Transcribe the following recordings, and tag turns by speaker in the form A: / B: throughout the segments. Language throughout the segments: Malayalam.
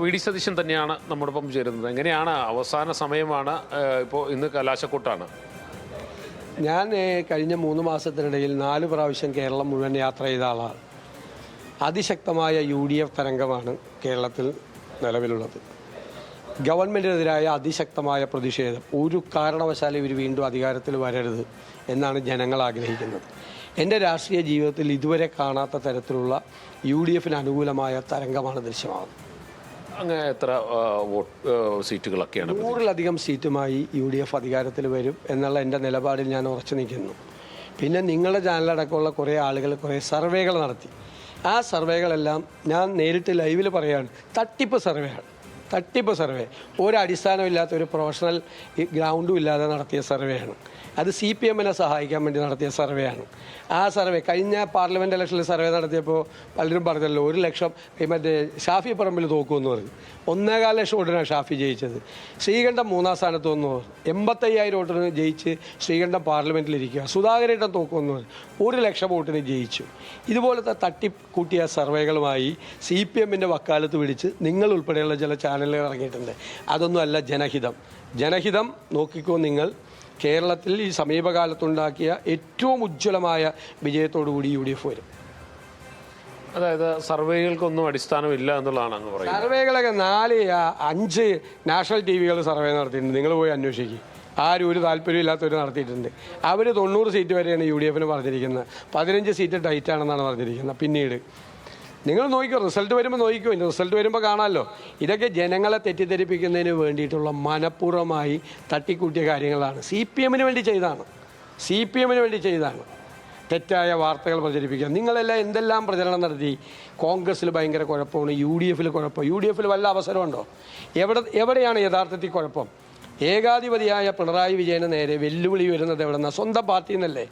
A: വി ഡി സതീശൻ തന്നെയാണ് നമ്മോടൊപ്പം ചേരുന്നത്. എങ്ങനെയാണ് അവസാന സമയമാണ്, ഇപ്പോൾ ഇന്ന് കലാശക്കൊട്ടാണ്.
B: ഞാൻ കഴിഞ്ഞ 3 മാസത്തിനിടയിൽ 4 പ്രാവശ്യം കേരളം മുഴുവൻ യാത്ര ചെയ്ത ആളാണ്. അതിശക്തമായ UDF തരംഗമാണ് കേരളത്തിൽ നിലവിലുള്ളത്. ഗവൺമെൻറ്റിനെതിരായ അതിശക്തമായ പ്രതിഷേധം. ഒരു കാരണവശാലും ഇവർ വീണ്ടും അധികാരത്തിൽ വരരുത് എന്നാണ് ജനങ്ങൾ ആഗ്രഹിക്കുന്നത്. എൻ്റെ രാഷ്ട്രീയ ജീവിതത്തിൽ ഇതുവരെ കാണാത്ത തരത്തിലുള്ള UDFന് അനുകൂലമായ തരംഗമാണ് ദൃശ്യമാകുന്നത്.
A: അങ്ങനെ എത്ര സീറ്റുകളൊക്കെയാണ്?
B: 100-ലധികം സീറ്റുമായി UDF അധികാരത്തിൽ വരും എന്നുള്ള എൻ്റെ നിലപാടിൽ ഞാൻ ഉറച്ചു നിൽക്കുന്നു. പിന്നെ നിങ്ങളുടെ ചാനലടക്കമുള്ള കുറേ ആളുകൾ കുറേ സർവേകൾ നടത്തി. ആ സർവേകളെല്ലാം ഞാൻ നേരിട്ട് ലൈവിൽ പറയുകയാണ്, തട്ടിപ്പ് സർവേയാണ്. തട്ടിപ്പ് സർവേ, ഒരടിസ്ഥാനമില്ലാത്ത ഒരു പ്രൊഫഷണൽ ഗ്രൗണ്ടും ഇല്ലാതെ നടത്തിയ സർവേയാണ്. അത് CPMനെ സഹായിക്കാൻ വേണ്ടി നടത്തിയ സർവേയാണ്. ആ സർവേ കഴിഞ്ഞ പാർലമെൻറ്റ് ഇലക്ഷനിൽ സർവേ നടത്തിയപ്പോൾ പലരും പറഞ്ഞല്ലോ 1 ലക്ഷം മറ്റേ ഷാഫി പറമ്പിൽ തോക്കുമെന്ന് പറഞ്ഞു. 1.25 ലക്ഷം വോട്ടിനാണ് ഷാഫി ജയിച്ചത്. ശ്രീകണ്ഠൻ 3-ാം സ്ഥാനത്ത് വന്നു. 85,000 വോട്ടിന് ജയിച്ച് ശ്രീകണ്ഠൻ പാർലമെൻറ്റിലിരിക്കുക. സുധാകരേട്ടൻ തോക്കുമെന്ന് പറഞ്ഞു. 1 ലക്ഷം വോട്ടിന് ജയിച്ചു. ഇതുപോലത്തെ തട്ടിക്കൂട്ടിയ സർവേകളുമായി CPMൻ്റെ വക്കാലത്ത് പിടിച്ച് നിങ്ങൾ ഉൾപ്പെടെയുള്ള ചില ചാനലുകൾ ഇറങ്ങിയിട്ടുണ്ട്. അതൊന്നുമല്ല ജനഹിതം. ജനഹിതം നോക്കിക്കോ നിങ്ങൾ. കേരളത്തിൽ ഈ സമീപകാലത്തുണ്ടാക്കിയ ഏറ്റവും ഉജ്ജ്വലമായ വിജയത്തോടുകൂടി UDF വരും.
A: അതായത് സർവേകൾക്കൊന്നും അടിസ്ഥാനമില്ല എന്നുള്ളതാണ് അങ്ങ് പറയുന്നത്.
B: സർവേകളൊക്കെ 4-5 നാഷണൽ TV സർവേ നടത്തിയിട്ടുണ്ട്. നിങ്ങൾ പോയി അന്വേഷിക്കുക. ആരും ഒരു താല്പര്യമില്ലാത്തവർ നടത്തിയിട്ടുണ്ട്. അവർ 90 സീറ്റ് വരെയാണ് UDFന് പറഞ്ഞിരിക്കുന്നത്. 15 സീറ്റ് ടൈറ്റാണെന്നാണ് പറഞ്ഞിരിക്കുന്നത്. പിന്നീട് നിങ്ങൾ നോക്കിക്കോ, റിസൾട്ട് വരുമ്പോൾ നോക്കിക്കോ. റിസൾട്ട് വരുമ്പോൾ കാണാമല്ലോ. ഇതൊക്കെ ജനങ്ങളെ തെറ്റിദ്ധരിപ്പിക്കുന്നതിന് വേണ്ടിയിട്ടുള്ള മനഃപൂർവ്വമായി തട്ടിക്കൂട്ടിയ കാര്യങ്ങളാണ്. CPMന് വേണ്ടി ചെയ്താണ് തെറ്റായ വാർത്തകൾ പ്രചരിപ്പിക്കുക. നിങ്ങളെല്ലാം എന്തെല്ലാം പ്രചരണം നടത്തി. കോൺഗ്രസ്സിൽ ഭയങ്കര കുഴപ്പമാണ്, UDFൽ കുഴപ്പം. UDFൽ വല്ല അവസരമുണ്ടോ? എവിടെയാണ് യഥാർത്ഥത്തിൽ കുഴപ്പം? ഏകാധിപതിയായ പിണറായി വിജയന് നേരെ വെല്ലുവിളി വരുന്നത് എവിടെന്നാ? സ്വന്തം പാർട്ടിയിൽ നിന്നല്ലേ.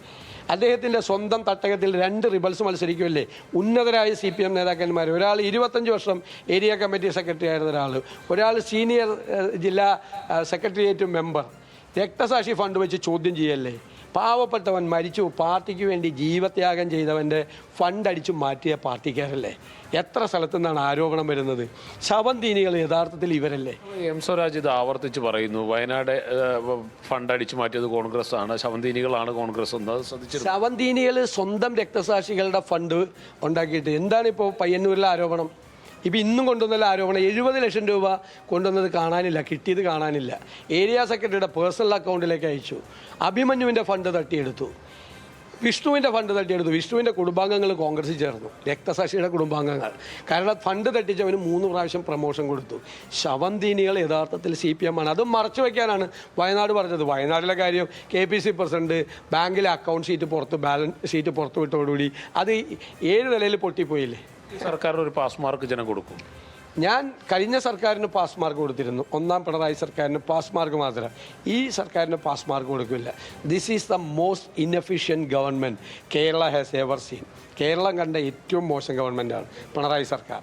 B: അദ്ദേഹത്തിൻ്റെ സ്വന്തം തട്ടകത്തിൽ 2 റിബൽസ് മത്സരിക്കുമല്ലേ, ഉന്നതരായ CPM നേതാക്കന്മാർ. ഒരാൾ 25 വർഷം ഏരിയ കമ്മിറ്റി സെക്രട്ടറി ആയിരുന്ന ഒരാൾ സീനിയർ ജില്ലാ സെക്രട്ടേറിയറ്റ് മെമ്പർ. രക്തസാക്ഷി ഫണ്ട് വെച്ച് ചോദ്യം ചെയ്യല്ലേ. പാവപ്പെട്ടവൻ മരിച്ചു, പാർട്ടിക്ക് വേണ്ടി ജീവത്യാഗം ചെയ്തവൻ്റെ ഫണ്ട് അടിച്ചു മാറ്റിയ പാർട്ടിക്കാരല്ലേ. എത്ര സ്ഥലത്തു നിന്നാണ് ആരോപണം വരുന്നത്? ശവന്തീനികൾ യഥാർത്ഥത്തിൽ ഇവരല്ലേ.
A: എം സ്വരാജ് ഇത് ആവർത്തിച്ച് പറയുന്നു, വയനാട് ഫണ്ട് അടിച്ചു മാറ്റിയത് കോൺഗ്രസ് ആണ്, ശവന്തീനികളാണ് കോൺഗ്രസ് എന്ന്.
B: ശവന്തീനികൾ സ്വന്തം രക്തസാക്ഷികളുടെ ഫണ്ട് ഉണ്ടാക്കിയിട്ട് എന്താണ് ഇപ്പോൾ പയ്യന്നൂരിലെ ആരോപണം? ഇപ്പോൾ ഇന്നും കൊണ്ടുവന്നുള്ള ആരോപണം 70 ലക്ഷം രൂപ കൊണ്ടുവന്നത് കാണാനില്ല, കിട്ടിയത് കാണാനില്ല. ഏരിയ സെക്രട്ടറിയുടെ പേഴ്സണൽ അക്കൗണ്ടിലേക്ക് അയച്ചു. അഭിമന്യുവിൻ്റെ ഫണ്ട് തട്ടിയെടുത്തു, വിഷ്ണുവിൻ്റെ ഫണ്ട് തട്ടിയെടുത്തു. വിഷ്ണുവിൻ്റെ കുടുംബാംഗങ്ങൾ കോൺഗ്രസിൽ ചേർന്നു, രക്തസാക്ഷിയുടെ കുടുംബാംഗങ്ങൾ. കാരണം ഫണ്ട് തട്ടിച്ചവന് 3 പ്രാവശ്യം പ്രമോഷൻ കൊടുത്തു. ശവന്തീനികൾ യഥാർത്ഥത്തിൽ CPM ആണ്. അതും മറച്ചു വയ്ക്കാനാണ് വയനാട് പറഞ്ഞത്. വയനാട്ടിലെ കാര്യം KPC പ്രസിഡന്റ് ബാങ്കിലെ അക്കൗണ്ട് ബാലൻസ് ഷീറ്റ് പുറത്തു വിട്ടതോടുകൂടി അത് 7 നിലയിൽ പൊട്ടിപ്പോയില്ലേ.
A: സർക്കാരിന് ഒരു പാസ് മാർക്ക് ജനം കൊടുക്കും.
B: ഞാൻ കഴിഞ്ഞ സർക്കാരിന് പാസ് മാർക്ക് കൊടുത്തിരുന്നു. 1ാം പിണറായി സർക്കാരിന് പാസ് മാർക്ക് മാത്രം. ഈ സർക്കാരിന് പാസ് മാർക്ക് കൊടുക്കില്ല. This is the most inefficient government Kerala has ever seen. Keralam കണ്ട ഏറ്റവും മോശം ഗവൺമെൻറ്റാണ് പിണറായി സർക്കാർ.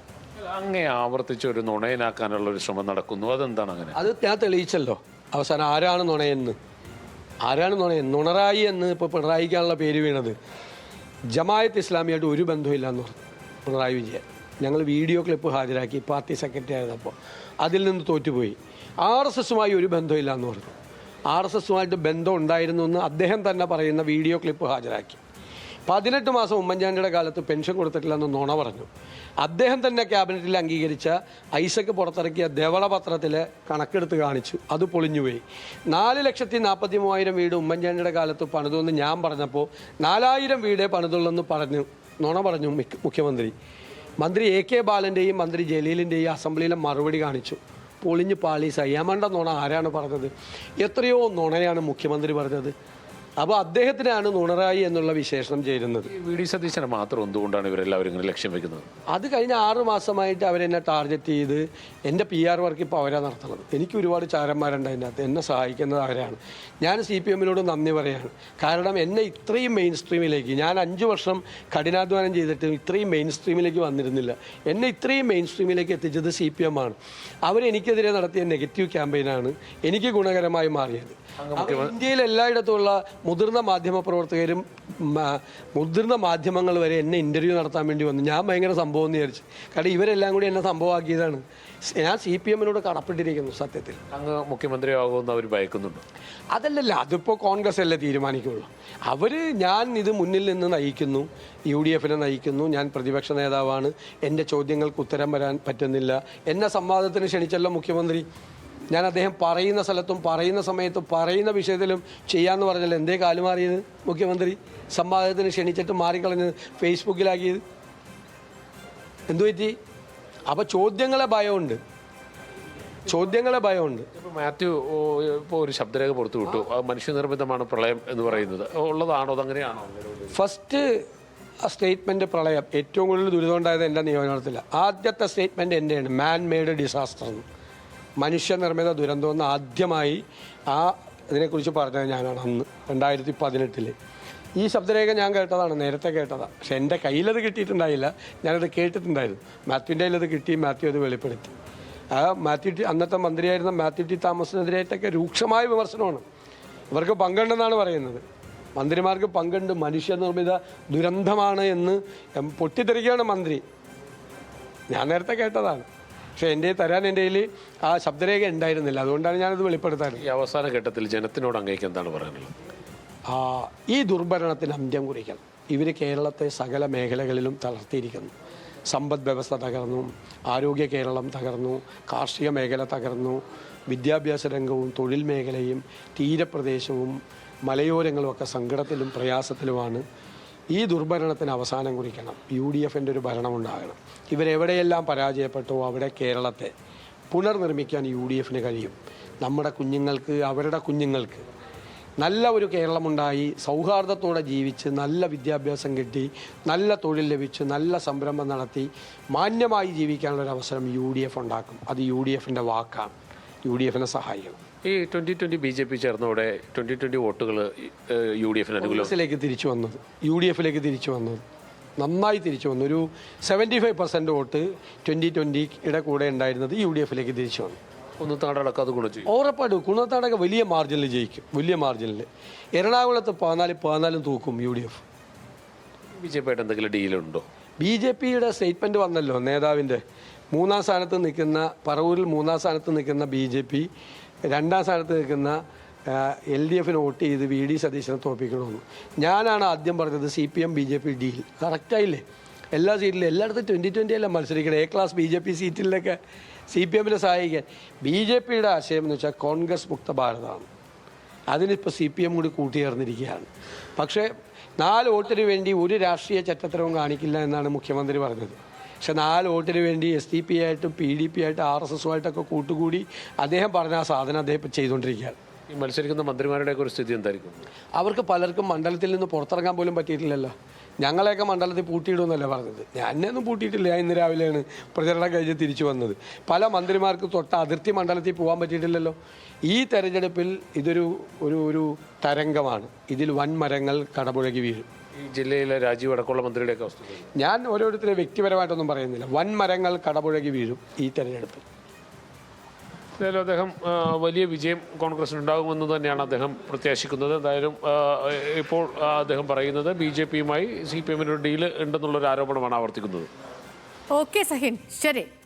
A: അങ്ങേ ആവർത്തിച്ച് ഒരു നുണയനാക്കാനുള്ള ഒരു ശ്രമം നടക്കുന്നു. അതെന്താണ് അങ്ങനെ?
B: അത് ഞാൻ തെളിയിച്ചല്ലോ അവസാനം. ആരാണ് നുണയെന്ന്? നുണറായി എന്ന് ഇപ്പോൾ പിണറായിക്കാനുള്ള പേര് വീണത്. ജമായത്ത് ഇസ്ലാമിയായിട്ട് ഒരു ബന്ധമില്ല എന്ന് പറഞ്ഞു പിണറായി വിജയൻ. ഞങ്ങൾ വീഡിയോ ക്ലിപ്പ് ഹാജരാക്കി പാർട്ടി സെക്രട്ടറി ആയിരുന്നപ്പോൾ. അതിൽ നിന്ന് തോറ്റുപോയി. RSSുമായി ഒരു ബന്ധമില്ല എന്ന് പറഞ്ഞു. RSSുമായിട്ട് ബന്ധം ഉണ്ടായിരുന്നു എന്ന് അദ്ദേഹം തന്നെ പറയുന്ന വീഡിയോ ക്ലിപ്പ് ഹാജരാക്കി. 18 മാസം ഉമ്മൻചാണ്ടിയുടെ കാലത്ത് പെൻഷൻ കൊടുത്തിട്ടില്ലെന്ന് നുണ പറഞ്ഞു. അദ്ദേഹം തന്നെ ക്യാബിനറ്റിൽ അംഗീകരിച്ച ഐസക്ക് പുറത്തിറക്കിയ ധവളപത്രത്തിൽ കണക്കെടുത്ത് കാണിച്ചു. അത് പൊളിഞ്ഞുപോയി. 4,43,000 വീട് ഉമ്മൻചാണ്ടിയുടെ കാലത്ത് പണിതെന്ന് ഞാൻ പറഞ്ഞപ്പോൾ 4,000 വീടേ പണിതുള്ളെന്ന് നുണ പറഞ്ഞു മന്ത്രി AK ബാലൻ്റെയും മന്ത്രി ജലീലിൻ്റെയും അസംബ്ലിയിലെ മറുപടി കാണിച്ചു. പൊളിഞ്ഞ് പാളീസായി. യമണ്ട നുണ ആരാണ് പറഞ്ഞത്? എത്രയോ നുണയാണ് മുഖ്യമന്ത്രി പറഞ്ഞത്. അപ്പോൾ അദ്ദേഹത്തിനാണ് നുണറായി എന്നുള്ള വിശേഷണം ചേരുന്നത്.
A: വി ഡി സതീശനെ മാത്രം എന്തുകൊണ്ടാണ് ഇവരെല്ലാവരും ഇങ്ങനെ ലക്ഷ്യം വെക്കുന്നത്?
B: അത് കഴിഞ്ഞ 6 മാസമായിട്ട് അവരെന്നെ ടാർഗറ്റ് ചെയ്ത് എൻ്റെ PR വർക്ക് ഇപ്പോൾ അവരാണ് നടത്തുന്നത്. എനിക്ക് ഒരുപാട് ചാരന്മാരുണ്ട് അതിനകത്ത്. എന്നെ സഹായിക്കുന്നത് അവരാണ്. ഞാൻ CPMനോട് നന്ദി പറയാണ്. കാരണം എന്നെ ഇത്രയും മെയിൻ സ്ട്രീമിലേക്ക്, ഞാൻ 5 വർഷം കഠിനാധ്വാനം ചെയ്തിട്ട് ഇത്രയും മെയിൻ സ്ട്രീമിലേക്ക് വന്നിരുന്നില്ല. എന്നെ ഇത്രയും മെയിൻ സ്ട്രീമിലേക്ക് എത്തിച്ചത് CPM ആണ്. അവരെനിക്കെതിരെ നടത്തിയ നെഗറ്റീവ് ക്യാമ്പയിനാണ് എനിക്ക് ഗുണകരമായി മാറിയത്. ഇന്ത്യയിൽ എല്ലായിടത്തുമുള്ള മുതിർന്ന മാധ്യമപ്രവർത്തകരും മുതിർന്ന മാധ്യമങ്ങൾ വരെ എന്നെ ഇൻ്റർവ്യൂ നടത്താൻ വേണ്ടി വന്നു. ഞാൻ ഭയങ്കര സംഭവം എന്ന് വിചാരിച്ചു. കാരണം ഇവരെല്ലാം കൂടി എന്നെ സംഭവമാക്കിയതാണ്. ഞാൻ CPM-നോട് കടപ്പെട്ടിരിക്കുന്നു സത്യത്തിൽ.
A: അങ്ങ് മുഖ്യമന്ത്രിയാകുമെന്ന് അവർ ഭയക്കുന്നുണ്ട്.
B: അതല്ലല്ല, അതിപ്പോൾ കോൺഗ്രസ് അല്ലേ തീരുമാനിക്കുള്ളൂ. ഞാൻ ഇത് മുന്നിൽ നിന്ന് നയിക്കുന്നു, UDF-നെ നയിക്കുന്നു, ഞാൻ പ്രതിപക്ഷ നേതാവാണ്, എൻ്റെ ചോദ്യങ്ങൾക്ക് ഉത്തരം വരാൻ പറ്റുന്നില്ല. എന്നെ സംവാദത്തിന് ക്ഷണിച്ചല്ലോ മുഖ്യമന്ത്രി. ഞാൻ അദ്ദേഹം പറയുന്ന സ്ഥലത്തും പറയുന്ന സമയത്തും പറയുന്ന വിഷയത്തിലും ചെയ്യാമെന്ന് പറഞ്ഞല്ലോ. എന്തേ കാലുമാറിയത് മുഖ്യമന്ത്രി? സംവാദത്തിന് ക്ഷണിച്ചിട്ട് മാറിക്കളഞ്ഞത്, ഫേസ്ബുക്കിലാക്കിയത് എന്തു പറ്റി? അപ്പോൾ ചോദ്യങ്ങളെ ഭയമുണ്ട്.
A: ഇപ്പോൾ മാത്യു ഇപ്പോൾ ഒരു ശബ്ദരേഖ പുറത്തു വിട്ടു. മനുഷ്യനിർമ്മിതമാണ് പ്രളയം എന്ന് പറയുന്നത് ഉള്ളതാണോ? അതങ്ങനെയാണോ?
B: ഫസ്റ്റ് സ്റ്റേറ്റ്മെൻറ്റ് പ്രളയം ഏറ്റവും കൂടുതൽ ദുരിതമുണ്ടായത് എൻ്റെ നിയമനത്തിലാണ്. ആദ്യത്തെ സ്റ്റേറ്റ്മെൻറ്റ് എൻ്റെയാണ്, മാൻ മെയ്ഡ് ഡിസാസ്റ്റർ എന്ന്, മനുഷ്യനിർമ്മിത ദുരന്തമെന്ന് ആദ്യമായി ഇതിനെക്കുറിച്ച് പറഞ്ഞത് ഞാനാണ് അന്ന് 2018. ഈ ശബ്ദരേഖ ഞാൻ കേട്ടതാണ്, നേരത്തെ കേട്ടതാണ്. പക്ഷെ എൻ്റെ കയ്യിലത് കിട്ടിയിട്ടുണ്ടായില്ല, ഞാനത് കേട്ടിട്ടുണ്ടായിരുന്നു. മാത്യുവിൻ്റെ കയ്യിലത് കിട്ടി, മാത്യു അത് വെളിപ്പെടുത്തി. അന്നത്തെ മന്ത്രിയായിരുന്ന മാത്യു ടി തോമസിനെതിരായിട്ടൊക്കെ രൂക്ഷമായ വിമർശനമാണ്. ഇവർക്ക് പങ്കുണ്ടെന്നാണ് പറയുന്നത്, മന്ത്രിമാർക്ക് പങ്കുണ്ട്, മനുഷ്യനിർമ്മിത ദുരന്തമാണ് എന്ന് പൊട്ടിത്തെറിക്കുകയാണ് മന്ത്രി. ഞാൻ നേരത്തെ കേട്ടതാണ്, പക്ഷേ എൻ്റെ കയ്യിൽ ആ ശബ്ദരേഖ ഉണ്ടായിരുന്നില്ല. അതുകൊണ്ടാണ് ഞാനത് വെളിപ്പെടുത്താറ്.
A: ഈ അവസാന ഘട്ടത്തിൽ ജനത്തിനോട് അങ്ങേക്ക് എന്താണ് പറയാനുള്ളത്?
B: ഈ ദുർഭരണത്തിന് അന്ത്യം കുറിക്കണം. ഇവർ കേരളത്തെ സകല മേഖലകളിലും തളർത്തിയിരിക്കുന്നു. സമ്പദ് വ്യവസ്ഥ തകർന്നു, ആരോഗ്യ കേരളം തകർന്നു, കാർഷിക മേഖല തകർന്നു, വിദ്യാഭ്യാസ രംഗവും തൊഴിൽ മേഖലയും തീരപ്രദേശവും മലയോരങ്ങളുമൊക്കെ സങ്കടത്തിലും പ്രയാസത്തിലുമാണ്. ഈ ദുർഭരണത്തിന് അവസാനം കുറിക്കണം. UDF-ൻ്റെ ഒരു ഭരണമുണ്ടാകണം. ഇവരെവിടെയെല്ലാം പരാജയപ്പെട്ടോ അവിടെ കേരളത്തെ പുനർനിർമ്മിക്കാൻ UDF-ന് കഴിയും. നമ്മുടെ കുഞ്ഞുങ്ങൾക്ക്, അവരുടെ കുഞ്ഞുങ്ങൾക്ക് നല്ല ഒരു കേരളമുണ്ടായി സൗഹാർദ്ദത്തോടെ ജീവിച്ച് നല്ല വിദ്യാഭ്യാസം കിട്ടി നല്ല തൊഴിൽ ലഭിച്ച് നല്ല സംരംഭം നടത്തി മാന്യമായി ജീവിക്കാനുള്ള ഒരു അവസരം UDF ഉണ്ടാക്കും. അത് UDF-ൻ്റെ വാക്കാണ്. UDF-നെ സഹായിക്കണം.
A: ഈ 2020 BJP ചേർന്നതോടെ 2020 വോട്ടുകൾ UDF-ന് അനുകൂലത്തിലേക്ക്
B: തിരിച്ചു വന്നത് നന്നായി തിരിച്ചു വന്നു. ഒരു 75% വോട്ട് 2020-യുടെ കൂടെ ഉണ്ടായിരുന്നത് UDF-ലേക്ക് തിരിച്ചു വന്നു.
A: കുന്നത്താടക്കം അത് ഗുണം ചെയ്യും.
B: ഉറപ്പായിട്ടും കുന്നത്താടൊക്കെ വലിയ മാർജിനിൽ ജയിക്കും, വലിയ മാർജിനിൽ. എറണാകുളത്ത് 14 തൂക്കും UDF.
A: BJP-ആയിട്ട് എന്തെങ്കിലും ഡീലുണ്ടോ?
B: BJP-യുടെ സ്റ്റേറ്റ്മെൻറ്റ് വന്നല്ലോ നേതാവിൻ്റെ. പറവൂരിൽ 3-ാം സ്ഥാനത്ത് നിൽക്കുന്ന BJP 2-ാം സ്ഥാനത്ത് നിൽക്കുന്ന LDF-ന് വോട്ട് ചെയ്ത് VD സതീശനെ തോൽപ്പിക്കണമെന്ന്. ഞാനാണ് ആദ്യം പറഞ്ഞത് CPM BJP ഡീൽ കറക്റ്റായില്ലേ? എല്ലാ സീറ്റിലും എല്ലായിടത്തും 2020 അല്ല മത്സരിക്കണം. A ക്ലാസ് BJP സീറ്റിലൊക്കെ CPM-നെ സഹായിക്കാൻ. BJP-യുടെ ആശയം എന്ന് വെച്ചാൽ കോൺഗ്രസ് മുക്ത ഭാരതമാണ്. അതിനിപ്പോൾ CPM കൂടി കൂട്ടിയേർന്നിരിക്കുകയാണ്. പക്ഷേ 4 വോട്ടിന് വേണ്ടി ഒരു രാഷ്ട്രീയ ചട്ടത്തരവും കാണിക്കില്ല എന്നാണ് മുഖ്യമന്ത്രി പറഞ്ഞത്. പക്ഷെ 4 വോട്ടിന് വേണ്ടി SDP ആയിട്ടും PDP ആയിട്ടും RSS-ഉമായിട്ടൊക്കെ കൂട്ടുകൂടി അദ്ദേഹം പറഞ്ഞ ആ സാധനം അദ്ദേഹം ഇപ്പോൾ ചെയ്തുകൊണ്ടിരിക്കുകയാണ്.
A: ഈ മത്സരിക്കുന്ന മന്ത്രിമാരുടെ ഒരു സ്ഥിതി എന്തായിരിക്കും?
B: അവർക്ക് പലർക്കും മണ്ഡലത്തിൽ നിന്ന് പുറത്തിറങ്ങാൻ പോലും പറ്റിയിട്ടില്ലല്ലോ. ഞങ്ങളെയൊക്കെ മണ്ഡലത്തിൽ പൂട്ടിയിടുമെന്നല്ല പറഞ്ഞത്. ഞാനൊന്നും പൂട്ടിയിട്ടില്ല. ഞാൻ ഇന്ന് രാവിലെയാണ് പ്രചരണം കഴിഞ്ഞ് തിരിച്ചു വന്നത്. പല മന്ത്രിമാർക്ക് അതിർത്തി മണ്ഡലത്തിൽ പോകാൻ പറ്റിയിട്ടില്ലല്ലോ. ഈ തെരഞ്ഞെടുപ്പിൽ ഇതൊരു ഒരു തരംഗമാണ്. ഇതിൽ വൻമരങ്ങൾ കടപുഴകി വീഴും.
A: ഈ ജില്ലയിലെ രാജീവ് അടക്കമുള്ള മന്ത്രിയുടെയൊക്കെ അവസ്ഥ
B: ഞാൻ ഓരോരുത്തരെ വ്യക്തിപരമായിട്ടൊന്നും പറയുന്നില്ല. വൻമരങ്ങൾ കടപുഴകി വീഴും ഈ തെരഞ്ഞെടുപ്പിൽ.
A: എന്തായാലും അദ്ദേഹം വലിയ വിജയം കോൺഗ്രസിനുണ്ടാകുമെന്ന് തന്നെയാണ് അദ്ദേഹം പ്രത്യാശിക്കുന്നത്. എന്തായാലും ഇപ്പോൾ അദ്ദേഹം പറയുന്നത് BJP-യുമായി CPM-ന് ഡീല് ഉണ്ടെന്നുള്ളൊരു ആരോപണമാണ് ആവർത്തിക്കുന്നത്.
C: ഓക്കെ സഹിൻ, ശരി.